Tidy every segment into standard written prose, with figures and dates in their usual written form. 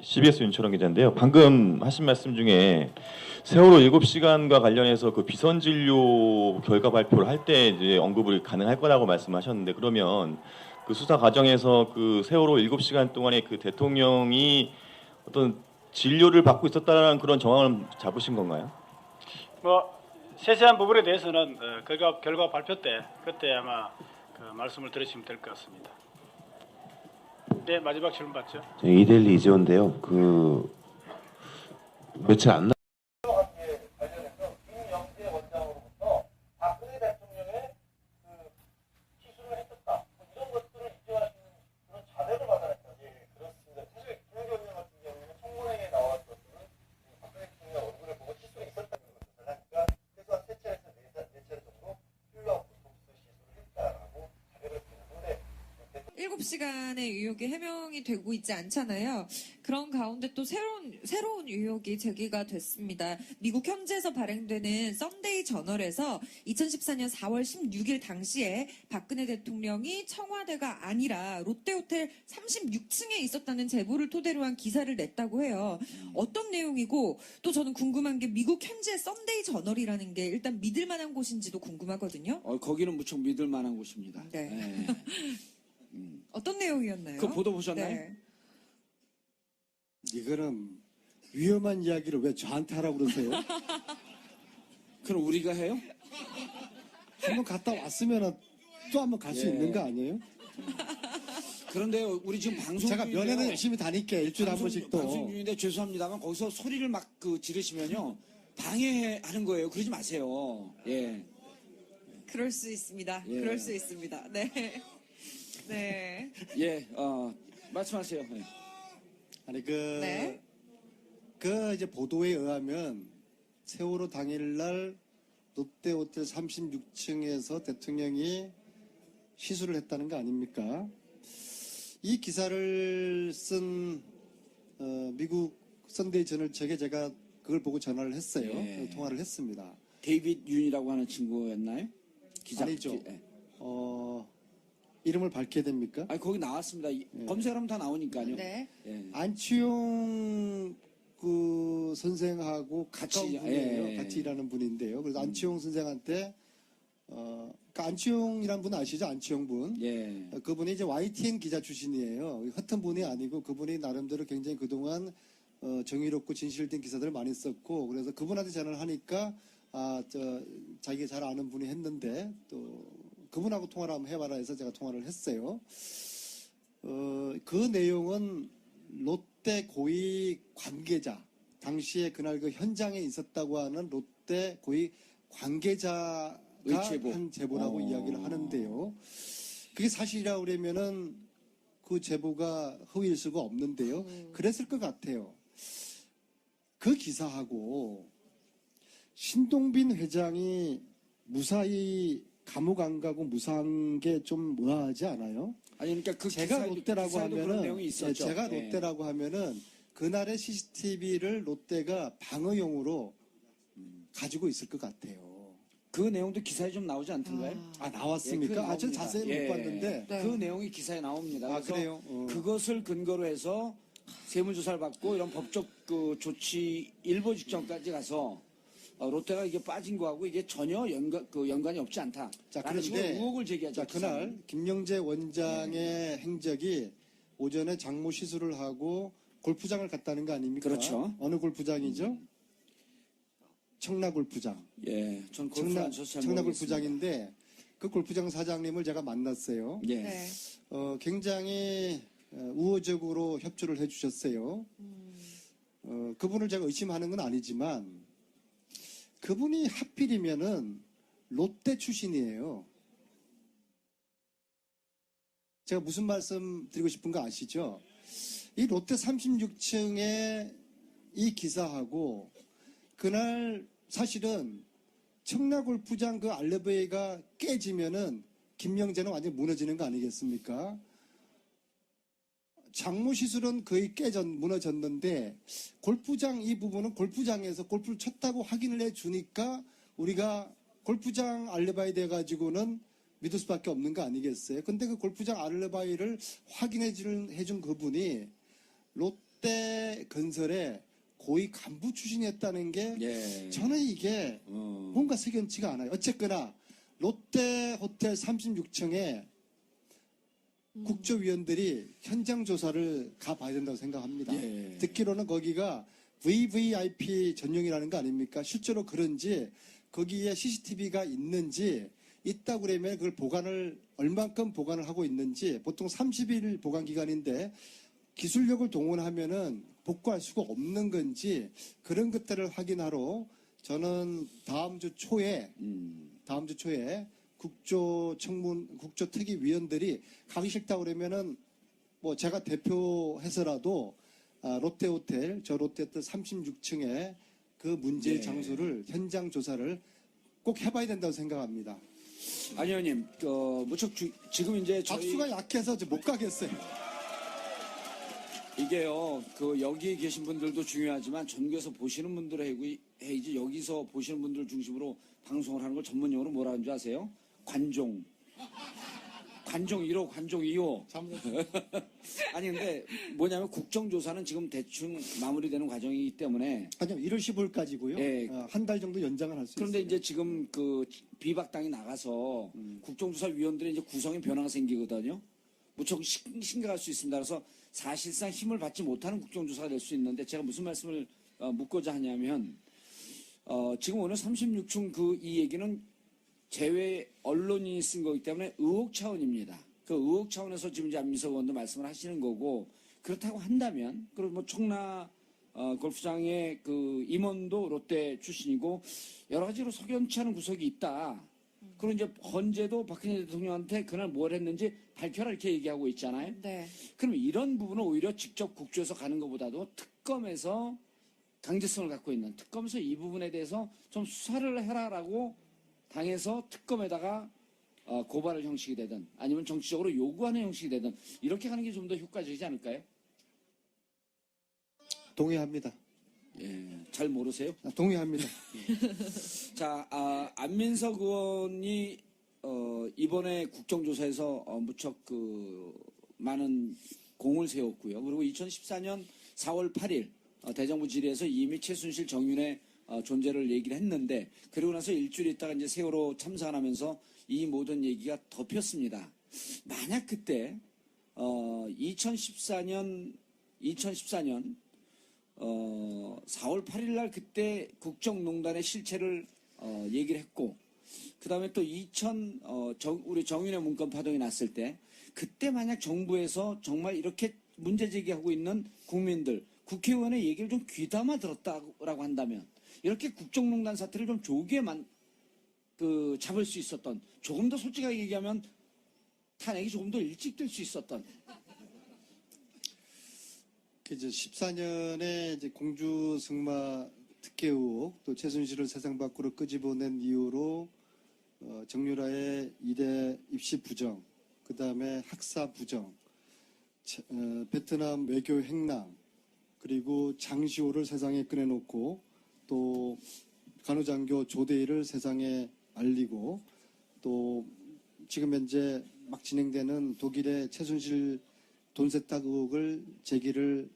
CBS 윤철원 기자인데요. 방금 하신 말씀 중에 세월호 7시간과 관련해서 그 비선 진료 결과 발표를 할 때 이제 언급을 가능할 거라고 말씀하셨는데, 그러면 그 수사 과정에서 그 세월호 7시간 동안에 그 대통령이 어떤 진료를 받고 있었다는 그런 정황을 잡으신 건가요? 뭐 세세한 부분에 대해서는 결과 발표 때 그때 아마 그 말씀을 들으시면 될 것 같습니다. 네, 마지막 질문 받죠. 이데일리 이재호인데요. 그 며칠 안 관련해서 김영재 원장으로부터 박근혜 대통령의 그 시술을 했었다. 뭐 이런 것들을 입증하시는 그런 자료를 받아냈다. 예, 그렇습니다. 사실 김영재 원장 같은 경우에는 청문회에 나왔었는 박근혜 대통령 얼굴을 보고 시술이 있었다는 것을 하니까 최소한 세 차례에서 네 차례 정도 필러 보톡스 시술을 했다라고 자료를 주는데 7시간의 의혹이 해명이 되고 있지 않잖아요. 그런 가운데 또 새로운 의혹이 제기가 됐습니다. 미국 현지에서 발행되는 썬데이 저널에서 2014년 4월 16일 당시에 박근혜 대통령이 청와대가 아니라 롯데호텔 36층에 있었다는 제보를 토대로 한 기사를 냈다고 해요. 어떤 내용이고, 또 저는 궁금한 게 미국 현지의 썬데이 저널이라는 게 일단 믿을 만한 곳인지도 궁금하거든요. 거기는 무척 믿을 만한 곳입니다. 네. 네. 어떤 내용이었나요? 그 보도 보셨나요? 네. 이거는 위험한 이야기를 왜 저한테 하라고 그러세요? 그럼 우리가 해요? 한번 갔다 왔으면 또 한번 갈 수 예. 있는 거 아니에요? 그런데 우리 지금 방송 제가 중인데요. 면회는 열심히 다닐게 일주일에 한 번씩 또. 방송 중인데 죄송합니다만 거기서 소리를 막 지르시면요 방해하는 거예요. 그러지 마세요. 예. 그럴 수 있습니다. 예. 그럴 수 있습니다. 네. 네. 예. 말씀하세요. 예. 아니 네. 그 이제 보도에 의하면 세월호 당일날 롯데호텔 36층에서 대통령이 시술을 했다는 거 아닙니까? 이 기사를 쓴 미국 선데이 저널 측에 제가 그걸 보고 전화를 했어요. 예. 통화를 했습니다. 데이빗 윤이라고 하는 친구였나요? 기자. 아니죠. 예. 이름을 밝혀야 됩니까? 아니 거기 나왔습니다. 검색하면 다 나오니까요. 네. 예. 안치용 그 선생하고 가까운 같이, 분이에요. 예. 같이 일하는 분인데요. 그래서 안치용 선생한테 그 안치용이란 분 아시죠? 안치용 분. 예. 그분이 이제 YTN 기자 출신이에요. 허튼 분이 아니고 그분이 나름대로 굉장히 그동안 정의롭고 진실된 기사들을 많이 썼고, 그래서 그분한테 전화를 하니까 자기가 잘 아는 분이 했는데 또 그분하고 통화를 한번 해봐라 해서 제가 통화를 했어요. 그 내용은 롯데 고위 관계자, 당시에 그날 그 현장에 있었다고 하는 롯데 고위 관계자가 의제보. 한 제보라고 이야기를 하는데요. 그게 사실이라고 그러면은 그 제보가 허위일 수가 없는데요. 그랬을 것 같아요. 그 기사하고 신동빈 회장이 무사히 감옥 안 가고 무사한 게 좀 의아하지 않아요? 아니 그러니까 그 제가 기사에도- 롯데라고 기사에도 그런 하면은 내용이 있었죠. 제가 예. 롯데라고 하면은 그날의 CCTV를 롯데가 방어용으로 가지고 있을 것 같아요. 그 내용도 기사에 좀 나오지 않던가요? 나왔습니까? 예, 그거 전 나옵니다. 자세히 예. 못 봤는데. 네. 그 내용이 기사에 나옵니다. 그래서 그래요? 그것을 근거로 해서 세무조사를 받고 이런 법적 그 조치 일보 직전까지 가서 롯데가 이게 빠진 거하고 이게 전혀 연관이 없지 않다. 자, 라는 식으로 그런데 의혹을 제기하죠. 자, 그날 김영재 원장의 행적이 오전에 장모 시술을 하고 골프장을 갔다는 거 아닙니까? 그렇죠. 어느 골프장이죠? 청라 골프장. 예, 전 골프 안 쳐서 잘 청라 모르겠습니다. 골프장인데 그 골프장 사장님을 제가 만났어요. 예. 네. 굉장히 우호적으로 협조를 해주셨어요. 그분을 제가 의심하는 건 아니지만 그분이 하필이면은 롯데 출신이에요. 제가 무슨 말씀 드리고 싶은 거 아시죠? 이 롯데 36층의 이 기사하고 그날 사실은 청라골프장 그 알레베이가 깨지면은 김명재는 완전히 무너지는 거 아니겠습니까? 장모 시술은 거의 무너졌는데 골프장 이 부분은 골프장에서 골프를 쳤다고 확인을 해주니까 우리가 골프장 알레바이 돼가지고는 믿을 수밖에 없는 거 아니겠어요? 근데 그 골프장 알레바이를 확인해 준 그분이 롯데 건설의 고위 간부 출신이었다는 게 예. 저는 이게 뭔가 석연치가 않아요. 어쨌거나 롯데 호텔 36층에 국조위원들이 현장 조사를 가봐야 된다고 생각합니다. 예. 듣기로는 거기가 VVIP 전용이라는 거 아닙니까? 실제로 그런지 거기에 CCTV가 있는지 있다고 그러면 그걸 보관을 얼만큼 보관을 하고 있는지 보통 30일 보관 기간인데 기술력을 동원하면은 복구할 수가 없는 건지 그런 것들을 확인하러 저는 다음 주 초에 국조특위위원들이 가기 싫다고 그러면은 뭐 제가 대표해서라도 롯데호텔, 저 롯데호텔 36층에 그 문제의 예. 장소를 현장 조사를 꼭 해봐야 된다고 생각합니다. 안 의원님, 무척 지금 이제 저희 박수가 약해서 이제 못 가겠어요. 이게요, 여기 계신 분들도 중요하지만 전국에서 보시는 분들의 해이지 여기서 보시는 분들 중심으로 방송을 하는 걸 전문용어로 뭐라 하는 줄 아세요? 관종 1호, 관종 2호. 아니 근데 뭐냐면 국정조사는 지금 대충 마무리되는 과정이기 때문에 아니요, 1월 15일까지고요. 예. 한 달 정도 연장을 할 수 있어요. 그런데 이제 지금 비박당이 나가서 국정조사위원들의 이제 구성에 변화가 생기거든요. 무척 심각할 수 있습니다. 그래서 사실상 힘을 받지 못하는 국정조사가 될 수 있는데 제가 무슨 말씀을 묻고자 하냐면 지금 오늘 36층 이 얘기는 제외 언론인이 쓴 거기 때문에 의혹 차원입니다. 그 의혹 차원에서 지금 이제 안민석 의원도 말씀을 하시는 거고 그렇다고 한다면 그리고 뭐 청라 골프장의 임원도 롯데 출신이고 여러 가지로 석연치 않은 구석이 있다. 그리고 이제 헌재도 박근혜 대통령한테 그날 뭘 했는지 밝혀라 이렇게 얘기하고 있잖아요. 네. 그럼 이런 부분은 오히려 직접 국조에서 가는 것보다도 특검에서 강제성을 갖고 있는 특검에서 이 부분에 대해서 좀 수사를 해라라고 당에서 특검에다가 고발을 형식이 되든 아니면 정치적으로 요구하는 형식이 되든 이렇게 가는 게 좀 더 효과적이지 않을까요? 동의합니다. 예, 잘 모르세요? 동의합니다. 자, 안민석 의원이 이번에 국정조사에서 무척 많은 공을 세웠고요. 그리고 2014년 4월 8일 대정부 질의에서 이미 최순실 정윤의 존재를 얘기를 했는데 그러고 나서 일주일 있다가 이제 세월호 참사하면서 이 모든 얘기가 덮였습니다. 만약 그때 2014년 4월 8일 날 그때 국정농단의 실체를 얘기를 했고 그다음에 또 우리 정윤의 문건 파동이 났을 때 그때 만약 정부에서 정말 이렇게 문제 제기하고 있는 국민들 국회의원의 얘기를 좀 귀담아 들었다라고 한다면 이렇게 국정농단 사태를 좀 조기에 잡을 수 있었던 조금 더 솔직하게 얘기하면 탄핵이 조금 더 일찍 될 수 있었던 이제 14년에 이제 공주승마 특혜 의혹 또 최순실을 세상 밖으로 끄집어낸 이유로 정유라의 이대 입시 부정, 그 다음에 학사 부정, 베트남 외교 행랑, 그리고 장시호를 세상에 꺼내놓고 또 간호장교 조대일을 세상에 알리고 또 지금 현재 막 진행되는 독일의 최순실 돈 세탁 의혹을 제기를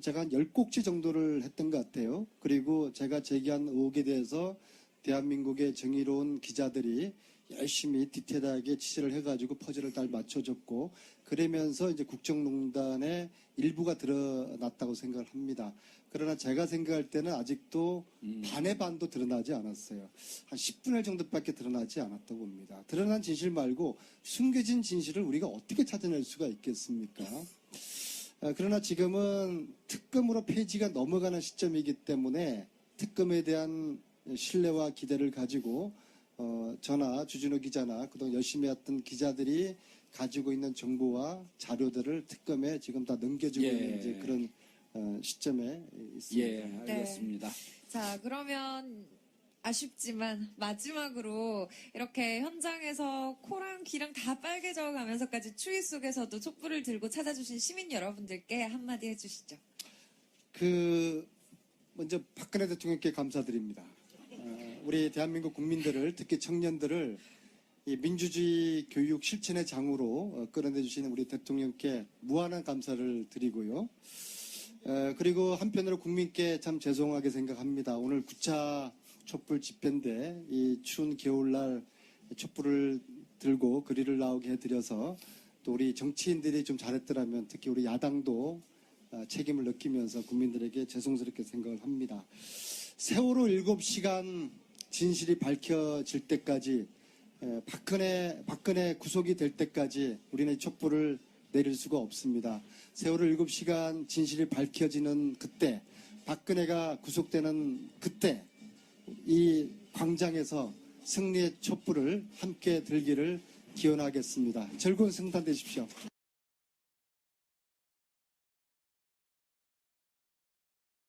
제가 한 10꼭지 정도를 했던 것 같아요. 그리고 제가 제기한 의혹에 대해서 대한민국의 정의로운 기자들이 열심히 디테일하게 취재를 해가지고 퍼즐을 잘 맞춰줬고 그러면서 이제 국정농단의 일부가 드러났다고 생각을 합니다. 그러나 제가 생각할 때는 아직도 반의 반도 드러나지 않았어요. 한 10분의 1 정도밖에 드러나지 않았다고 봅니다. 드러난 진실 말고 숨겨진 진실을 우리가 어떻게 찾아낼 수가 있겠습니까? 그러나 지금은 특검으로 폐지가 넘어가는 시점이기 때문에 특검에 대한 신뢰와 기대를 가지고 저나 주진우 기자나 그동안 열심히 했던 기자들이 가지고 있는 정보와 자료들을 특검에 지금 다 넘겨주고 있는 이제 그런 시점에 있습니다. 예, 알겠습니다. 자, 그러면 아쉽지만 마지막으로 이렇게 현장에서 코랑 귀랑 다 빨개져 가면서까지 추위 속에서도 촛불을 들고 찾아주신 시민 여러분들께 한마디 해주시죠. 먼저 박근혜 대통령께 감사드립니다. 우리 대한민국 국민들을 특히 청년들을 이 민주주의 교육 실천의 장으로 끌어내주시는 우리 대통령께 무한한 감사를 드리고요. 그리고 한편으로 국민께 참 죄송하게 생각합니다. 오늘 9차 촛불 집회인데 이 추운 겨울날 촛불을 들고 거리를 나오게 해드려서 또 우리 정치인들이 좀 잘했더라면 특히 우리 야당도 책임을 느끼면서 국민들에게 죄송스럽게 생각을 합니다. 세월호 7시간 진실이 밝혀질 때까지 박근혜 구속이 될 때까지 우리는 촛불을 내릴 수가 없습니다. 세월호 7시간 진실이 밝혀지는 그때, 박근혜가 구속되는 그때 이 광장에서 승리의 촛불을 함께 들기를 기원하겠습니다. 즐거운 성탄 되십시오.